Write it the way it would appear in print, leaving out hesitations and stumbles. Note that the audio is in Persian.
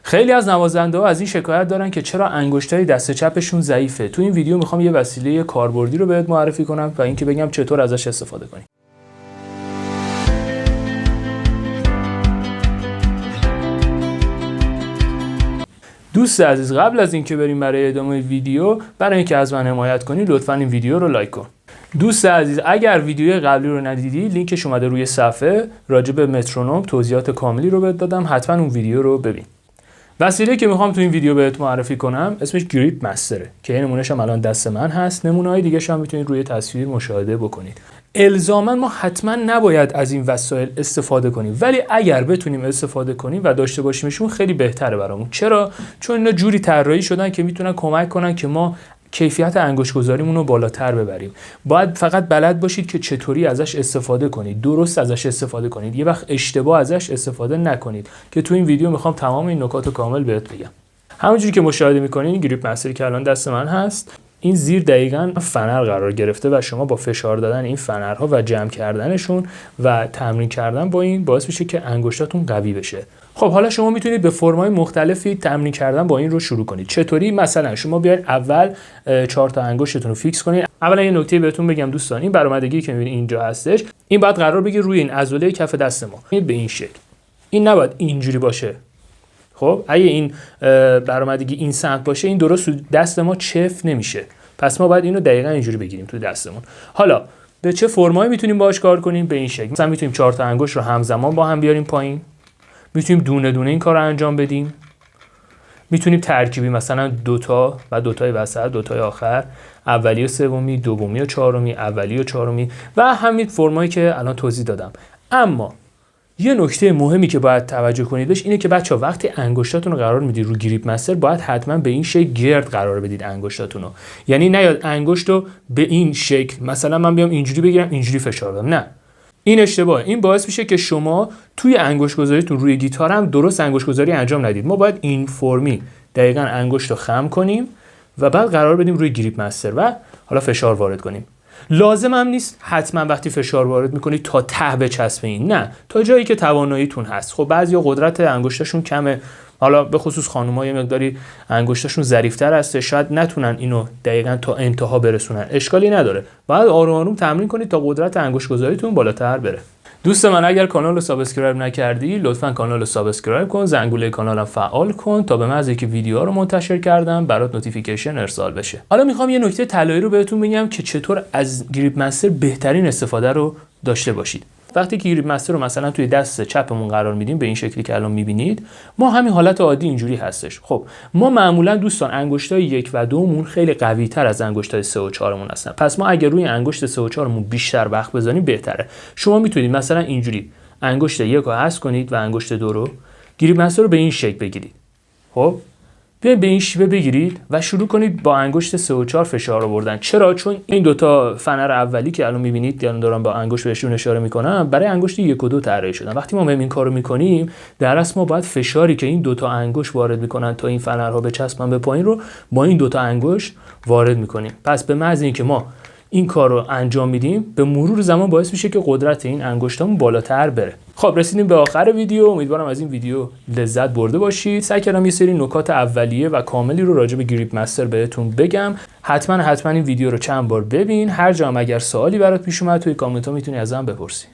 خیلی از نوازنده‌ها از این شکایت دارن که چرا انگشتای دست چپشون ضعیفه. تو این ویدیو میخوام یه وسیله کاربردی رو بهت معرفی کنم و اینکه بگم چطور ازش استفاده کنی. دوست عزیز، قبل از اینکه بریم برای ادامه ویدیو، برای اینکه از من حمایت کنی لطفاً این ویدیو رو لایک کن. دوست عزیز، اگر ویدیوی قبلی رو ندیدی لینکش اومده روی صفحه، راجع به مترونوم توضیحات کاملی رو بهت دادم، حتما اون ویدیو رو ببین. وسیله که میخوام تو این ویدیو بهت معرفی کنم اسمش گریپ مستره که این نمونهش هم الان دست من هست. نمونه‌های دیگه هم میتونید روی تصویر مشاهده بکنید. الزاما ما حتما نباید از این وسایل استفاده کنیم، ولی اگر بتونیم استفاده کنیم و داشته باشیمشون خیلی بهتره برامون. چرا؟ چون اینا جوری طراحی شدن که میتونن کمک کنن که ما کیفیت انگشت گذاریمون رو بالاتر ببریم. باید فقط بلد باشید که چطوری ازش استفاده کنید، درست ازش استفاده کنید، یه وقت اشتباه ازش استفاده نکنید که تو این ویدیو میخوام تمام این نکات رو کامل بهت بگم. همونجوری که مشاهده میکنید این گریپ مستری که الان دست من هست، این زیر دقیقاً فنر قرار گرفته و شما با فشار دادن این فنرها و جمع کردنشون و تمرین کردن با این باعث میشه که انگشتاتون قوی بشه. خب حالا شما میتونید به فرم‌های مختلفی تمرین کردن با این رو شروع کنید. چطوری؟ مثلا شما بیاید اول 4 تا انگشتتون رو فیکس کنید. اولا یه نکته بهتون بگم دوستان، این برآمدگی که می‌بینید اینجا هستش، این باید قرار بگیره روی این عضله کف دست ما. به این شکل. این نباید اینجوری باشه. خب اگه این برآمدگی این سمت باشه، این درست دست ما چفت نمیشه. پس ما باید اینو دقیقاً اینجوری بگیریم تو دستمون. حالا به چه فرمایی میتونیم باهاش کار کنیم؟ به این شکل. مثلا میتونیم 4 تا انگشت رو همزمان با هم بیاریم پایین. میتونیم دونه دونه این کار رو انجام بدیم. میتونیم ترکیبی، مثلا 2 تا و 2 تای وسط، 2 تای آخر، اولی و سومی، دومی و چهارمی، اولی و چهارمی و همین فرمایی که الان توضیح دادم. اما یه نکته مهمی که باید توجه کنید بهش اینه که بچه‌ها وقتی انگشتاتون رو قرار میدید رو گریپ مستر باید حتما به این شکل گرد قرار بدید انگشتاتون رو. یعنی نیاد انگشت رو به این شکل، مثلا من بیام اینجوری بگیرم اینجوری فشار بدم، نه، این اشتباهه. این باعث میشه که شما توی انگشت گذاریتون روی گیتار هم درست انگشت گذاری انجام ندید. ما باید این فرمی دقیقاً انگشت رو خم کنیم و بعد قرار بدیم روی گریپ مستر و حالا فشار وارد کنیم. لازم هم نیست حتما وقتی فشار وارد میکنید تا ته بچسبین، نه، تا جایی که تواناییتون هست. خب بعضیا قدرت انگشتشون کمه، حالا به خصوص خانم‌ها یه مقداری انگشتشون ظریف‌تر هست، شاید نتونن اینو دقیقاً تا انتها برسونن. اشکالی نداره، باید آروم آروم تمرین کنید تا قدرت انگشت گذاریتون بالاتر بره. دوست من، اگر کانال رو سابسکرایب نکردی لطفاً کانال رو سابسکرایب کن، زنگوله کانالم فعال کن تا به محض اینکه ویدیوها رو منتشر کردم برات نوتیفیکیشن ارسال بشه. حالا میخوام یه نکته طلایی رو بهتون بگم که چطور از گریپ مستر بهترین استفاده رو داشته باشید. وقتی که گریپ مستر رو مثلا توی دست چپمون قرار میدیم به این شکلی که الان میبینید، ما همین حالت عادی اینجوری هستش. خب ما معمولا دوستان انگشتای 1 و 2 مون خیلی قوی تر از انگشتای 3 و 4 مون هستن. پس ما اگه روی انگشت 3 و 4 مون بیشتر وقت بذاریم بهتره. شما میتونید مثلا اینجوری انگشت 1 رو حذف کنید و انگشت 2 رو، گریپ مستر رو به این شکل بگیرید. خب بیاید به این شیوه بگیرید و شروع کنید با انگشت 3 و 4 فشار آوردن. چرا؟ چون این 2 تا فنر اولی که الان می‌بینید، الان دارم با انگشت بهشون اشاره می‌کنم، برای انگشت 1 و 2 طراحی شدن. وقتی ما این کارو می‌کنیم، در اصل ما باید فشاری که این 2 تا انگشت وارد می‌کنن تا این فنرها بچسبن به پایین رو با این 2 تا انگشت وارد می‌کنیم. پس به محض اینکه ما این کار رو انجام میدیم، به مرور زمان باعث میشه که قدرت این انگشتامون بالاتر بره. خب رسیدیم به آخر ویدیو. امیدوارم از این ویدیو لذت برده باشید. سعی کردم یه سری نکات اولیه و کاملی رو راجع به گریپ مستر بهتون بگم. حتما این ویدیو رو چند بار ببین. هر جا هم اگر سوالی برات پیش اومد توی کامنت ها میتونی ازم بپرسی.